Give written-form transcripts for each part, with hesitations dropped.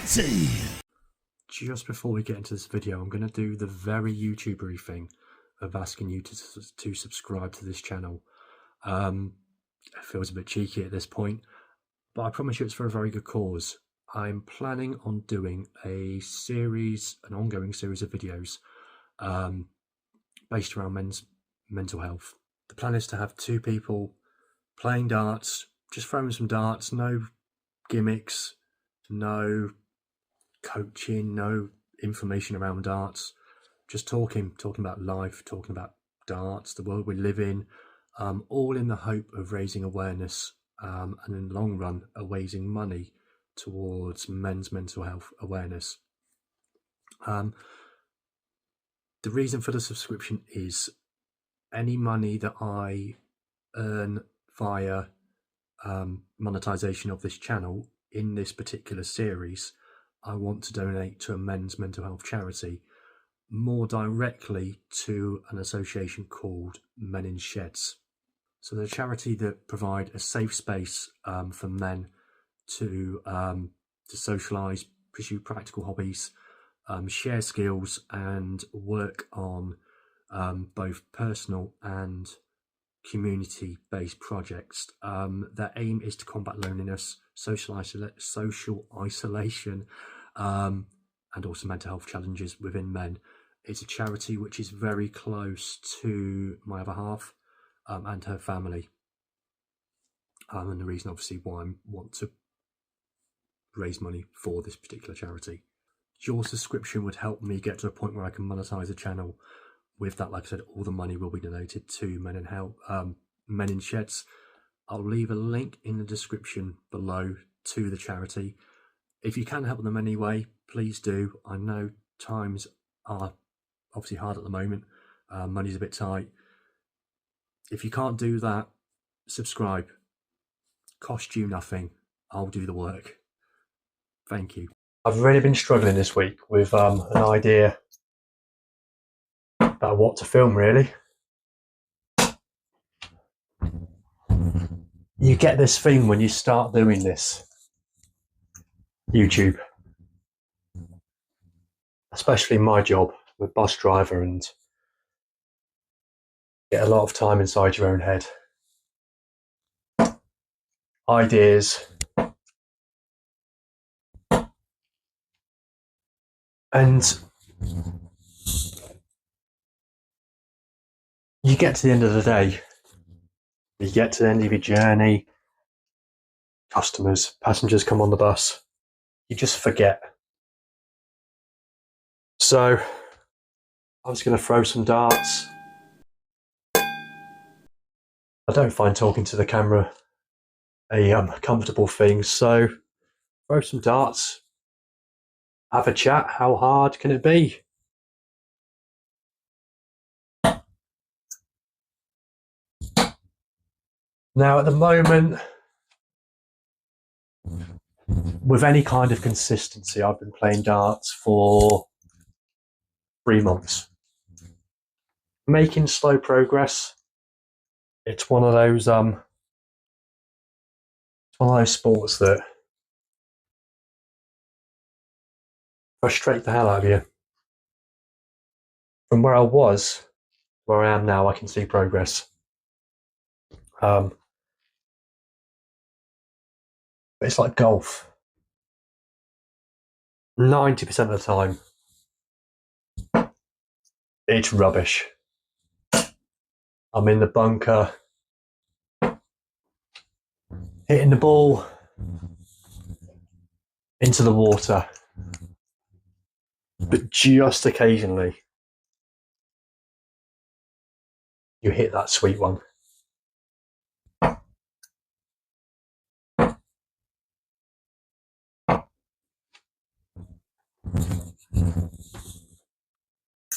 Charity! Just before we get into this video, I'm going to do the very YouTubery thing of asking you to subscribe to this channel. It feels a bit cheeky at this point, but I promise you it's for a very good cause. I'm planning on doing an ongoing series of videos based around men's mental health. The plan is to have two people playing darts, just throwing some darts, no gimmicks, no coaching, no information around darts, just talking about life, talking about darts, the world we live in, all in the hope of raising awareness and in the long run raising money towards men's mental health awareness. The reason for the subscription is any money that I earn via monetization of this channel in this particular series, I want to donate to a men's mental health charity, more directly to an association called Men in Sheds. So they're a charity that provide a safe space for men to socialise, pursue practical hobbies, share skills and work on both personal and community-based projects. Their aim is to combat loneliness, social isolation, and also mental health challenges within men. It's a charity which is very close to my other half and her family, and the reason obviously why I want to raise money for this particular charity. Your subscription would help me get to a point where I can monetize the channel. With that, like I said, all the money will be donated to Men in Sheds. I'll leave a link in the description below to the charity. If you can help them anyway, please do. I know times are obviously hard at the moment. Money's a bit tight. If you can't do that, subscribe. Cost you nothing. I'll do the work. Thank you. I've really been struggling this week with an idea about what to film, really. You get this thing when you start doing this YouTube, especially my job with bus driver, and get a lot of time inside your own head. Ideas. And you get to the end of the day, you get to the end of your journey, passengers come on the bus, you just forget. So I was going to throw some darts. I don't find talking to the camera a comfortable thing, so throw some darts, have a chat. How hard can it be? Now, at the moment, with any kind of consistency, I've been playing darts for 3 months. Making slow progress. It's one of those sports that frustrate the hell out of you. From where I was, where I am now, I can see progress. It's like golf. 90% of the time, it's rubbish. I'm in the bunker, hitting the ball into the water, but just occasionally you hit that sweet one.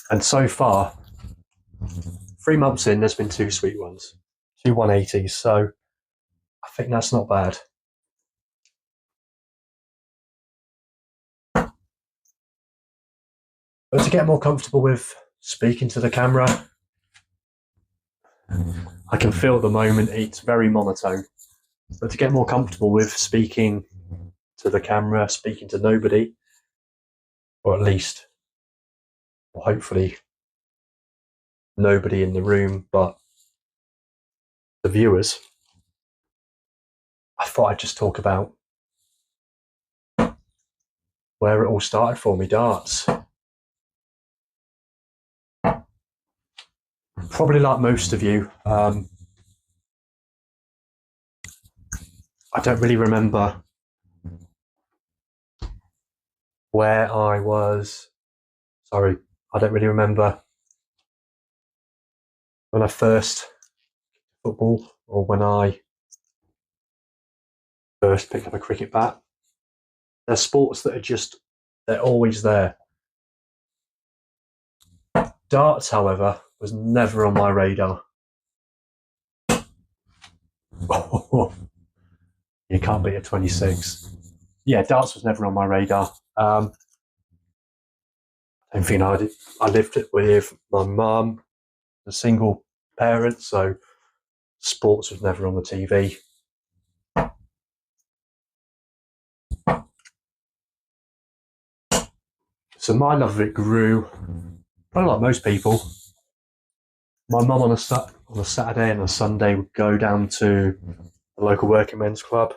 And so far, 3 months in, there's been 2 sweet ones, 2 180s, so I think that's not bad. But to get more comfortable with speaking to the camera, I can feel at the moment it's very monotone. But to get more comfortable with speaking to the camera, speaking to nobody, or at least, or hopefully, nobody in the room but the viewers, I thought I'd just talk about where it all started for me, darts. Probably like most of you, I don't really remember where I was. Sorry, I don't really remember when I first football or when I first picked up a cricket bat. They're sports that they're always there. Darts, however, was never on my radar. You can't beat a 26. Yeah, darts was never on my radar. I don't think I did. I lived with my mum, a single parent, so sports was never on the TV. So my love of it grew, probably like most people. My mum on a Saturday and a Sunday would go down to the local working men's club.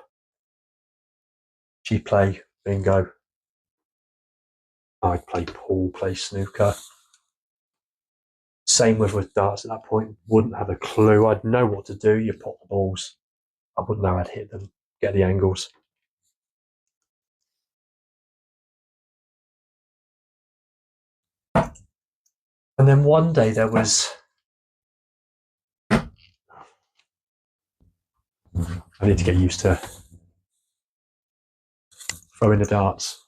She'd play bingo. I'd play pool, play snooker. Same with darts at that point. Wouldn't have a clue. I'd know what to do. You pop the balls. I wouldn't know how to hit them, get the angles. And then one day there was... I need to get used to throwing the darts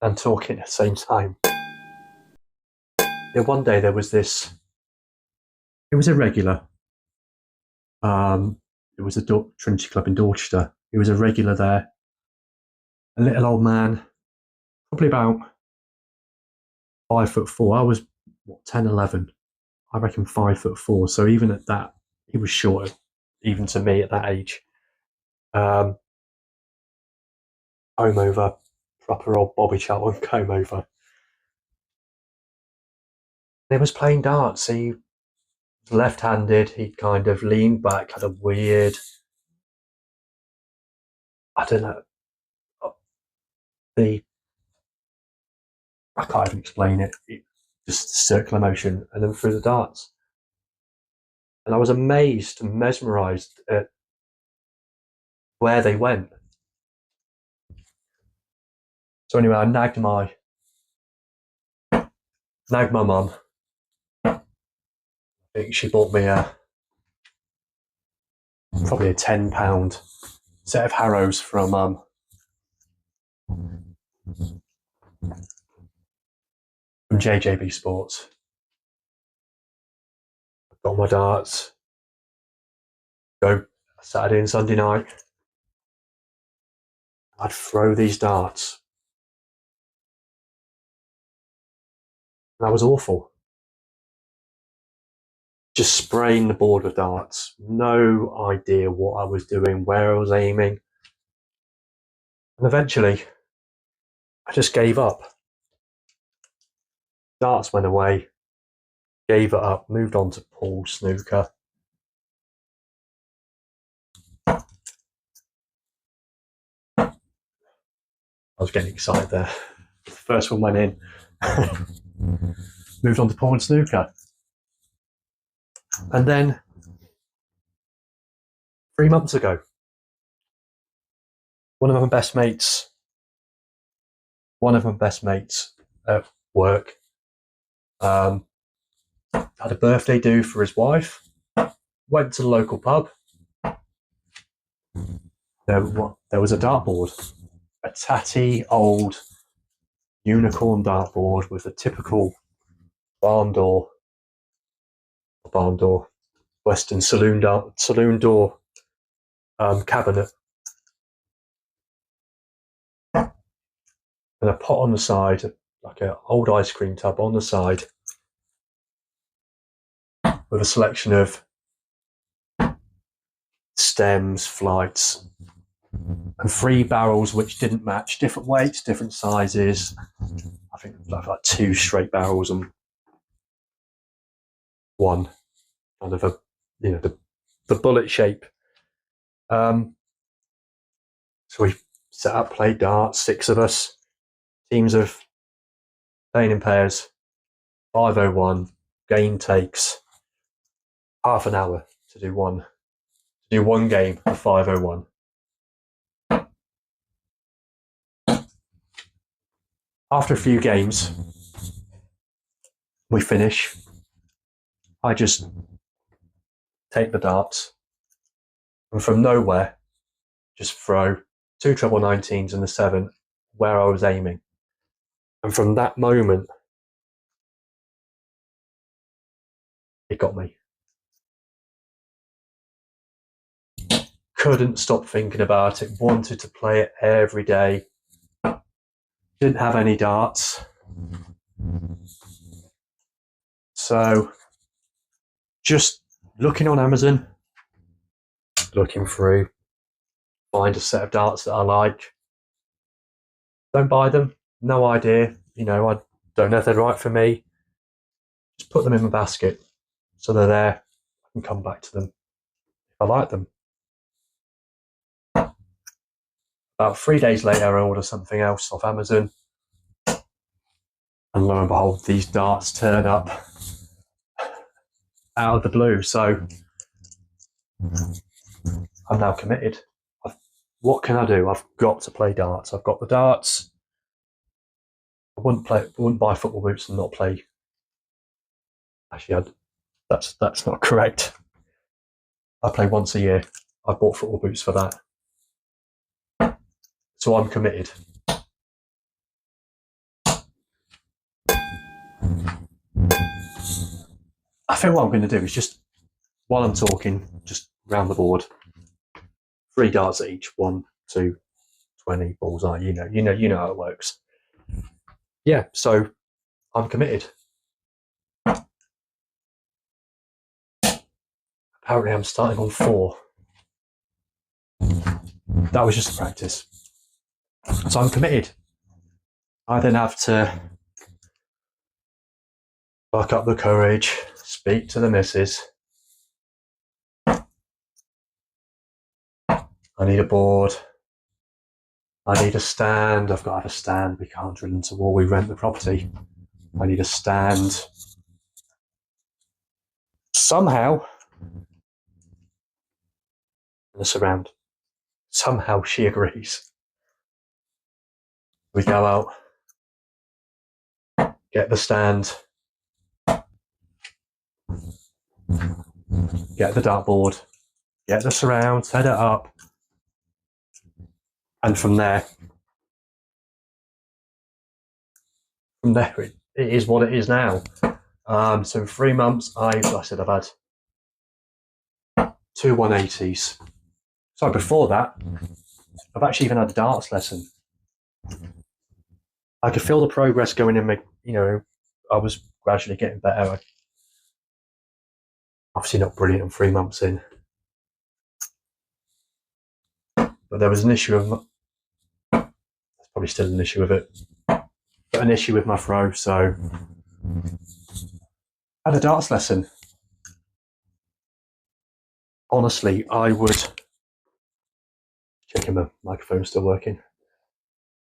and talking at the same time. Yeah, one day there was this... It was irregular. It was a Trinity Club in Dorchester. He was a regular there. A little old man, probably about 5'4". I was 10, 11. I reckon 5'4". So even at that, he was shorter, even to me at that age. Comb over, proper old Bobby Charlton comb over. He was playing darts. He was left-handed. He'd kind of leaned back, had a weird, I don't know, I can't even explain it. Just circular motion, and then threw the darts. And I was amazed and mesmerised at where they went. So anyway, I nagged my mum. I think she bought me probably a £10 set of Harrows from JJB Sports. Got my darts. Go Saturday and Sunday night. I'd throw these darts. And that was awful. Just spraying the board with darts. No idea what I was doing, where I was aiming. And eventually, I just gave up. Darts went away. Gave it up, moved on to pool, snooker. I was getting excited there. The first one went in. Moved on to pool and snooker. And then 3 months ago, one of my best mates at work had a birthday do for his wife. Went to the local pub. There was a dartboard, a tatty old unicorn dartboard with a typical Western saloon door cabinet, and a pot on the side, like an old ice cream tub on the side, with a selection of stems, flights, and 3 barrels which didn't match, different weights, different sizes. I think like 2 straight barrels and one kind of the bullet shape. So we set up, played darts, 6 of us, teams of playing in pairs, 501. Game takes half an hour to do one game of 501. After a few games, we finish. I just take the darts and from nowhere just throw 2 treble 19s and the 7 where I was aiming. And from that moment, it got me. Couldn't stop thinking about it, wanted to play it every day. Didn't have any darts. So just looking on Amazon, looking through, find a set of darts that I like. Don't buy them, no idea. I don't know if they're right for me. Just put them in my basket so they're there. I can come back to them if I like them. About 3 days later, I order something else off Amazon. And lo and behold, these darts turn up out of the blue. So I'm now committed. What can I do? I've got to play darts. I've got the darts. I wouldn't buy football boots and not play. Actually, that's not correct. I play once a year. I bought football boots for that. So I'm committed. I think what I'm going to do is just, while I'm talking, just round the board, 3 darts at each, 1, 2, 20 bullseye. You know how it works. Yeah, so I'm committed. Apparently, I'm starting on 4. That was just a practice. So I'm committed. I then have to buck up the courage, speak to the missus. I need a board. I need a stand. I've got to have a stand. We can't drill into wall. We rent the property. I need a stand. Somehow, in the surround, somehow she agrees. We go out, get the stand, get the dartboard, get the surround, set it up, and from there it is what it is now. So in 3 months, I've had 2 180s. So before that, I've actually even had a darts lesson. I could feel the progress going in. I was gradually getting better. Obviously not brilliant. I'm 3 months in, but there was an issue of. There's probably still an issue with it, but an issue with my throw. So I had a darts lesson. Honestly, I would. Checking my microphone's still working.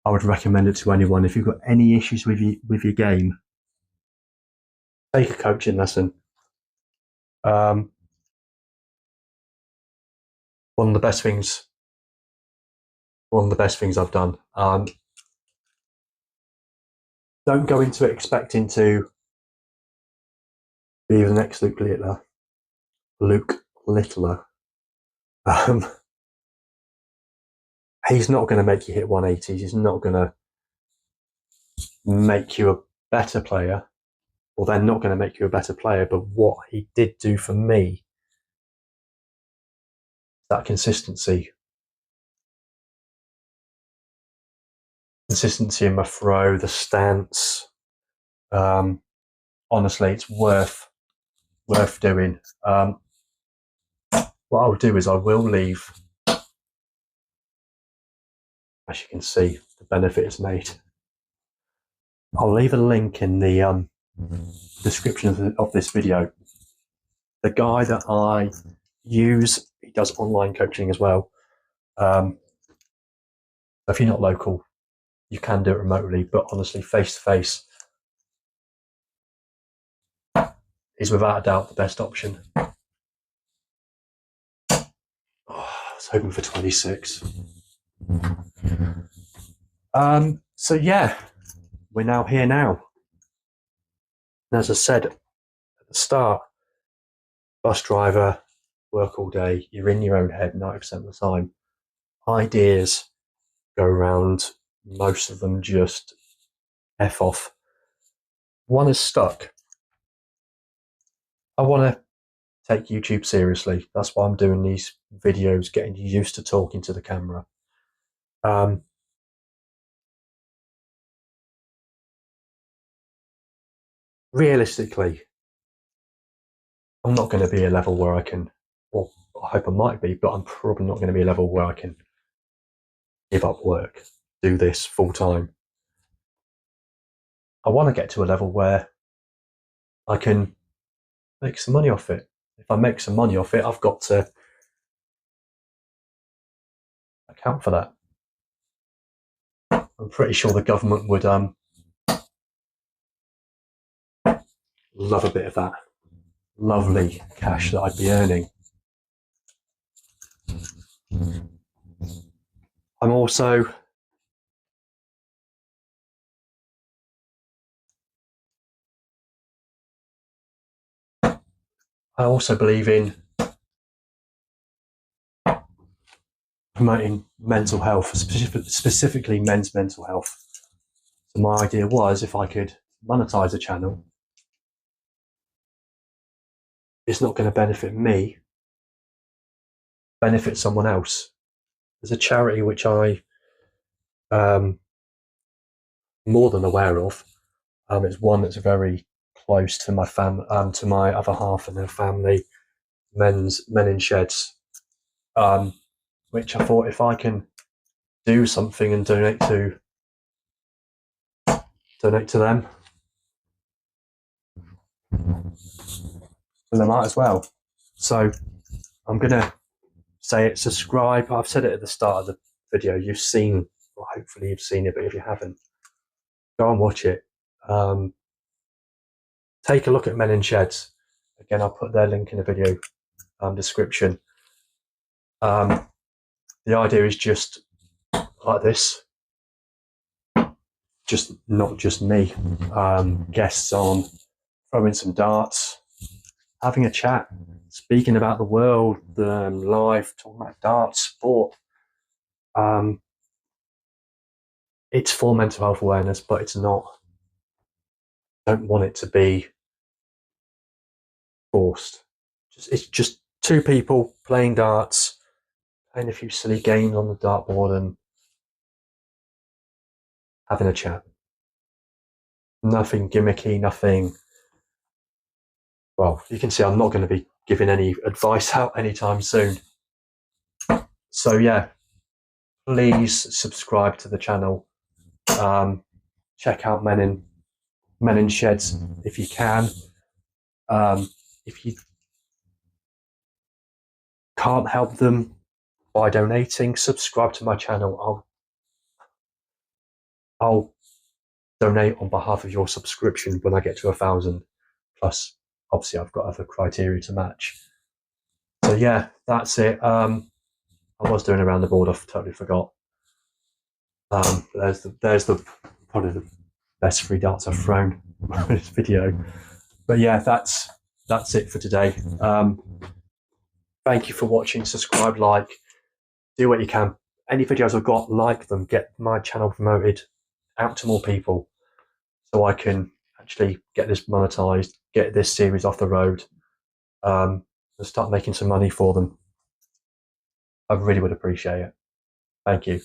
I would recommend it to anyone. If you've got any issues with your game, take a coaching lesson. One of the best things I've done. Don't go into it expecting to be the next Luke Littler. He's not going to make you hit 180s. He's not going to make you a better player, or they're not going to make you a better player. But what he did do for me, that consistency in my throw, the stance. Honestly, it's worth doing. What I'll do is I will leave as you can see, the benefit is made. I'll leave a link in the description of this video. The guy that I use, he does online coaching as well. If you're not local, you can do it remotely, but honestly, face to face is without a doubt the best option. I was hoping for 26. So yeah, we're now here now. And as I said at the start, bus driver, work all day, you're in your own head 90% of the time. Ideas go around, most of them just F off. One is stuck. I want to take YouTube seriously. That's why I'm doing these videos, getting used to talking to the camera. Realistically, I'm not going to be a level where I can, well, I hope I might be, but I'm probably not going to be a level where I can give up work, do this full time. I want to get to a level where I can make some money off it. If I make some money off it, I've got to account for that. I'm pretty sure the government would love a bit of that lovely cash that I'd be earning. I also believe in promoting mental health, specifically men's mental health. So my idea was, if I could monetize a channel, it's not going to benefit me, benefit someone else. There's a charity which I more than aware of. It's one that's very close to my to my other half and her family, Men in Sheds, which I thought, if I can do something and donate to them, then I might as well. So I'm gonna say it. Subscribe. I've said it at the start of the video. You've seen, well, hopefully you've seen it, but if you haven't, go and watch it. Take a look at Men in Sheds. Again, I'll put their link in the video description. The idea is just like this, just not just me. Guests on, throwing some darts, having a chat, speaking about the world, life, talking about darts, sport. It's for mental health awareness, but it's not. I don't want it to be forced. It's just two people playing darts, playing a few silly games on the dartboard and having a chat. Nothing gimmicky, nothing. Well, you can see I'm not going to be giving any advice out anytime soon. So yeah, please subscribe to the channel. Check out Men in Sheds if you can. If you can't help them by donating, subscribe to my channel. I'll donate on behalf of your subscription when I get to 1,000. Plus, obviously, I've got other criteria to match. So yeah, that's it. I was doing around the board. I totally forgot. There's probably the best 3 darts I've thrown in this video. But yeah, that's it for today. Thank you for watching. Subscribe, like, do what you can. Any videos I've got, like them, get my channel promoted out to more people, so I can actually get this monetized, get this series off the road, and start making some money for them. I really would appreciate it. Thank you.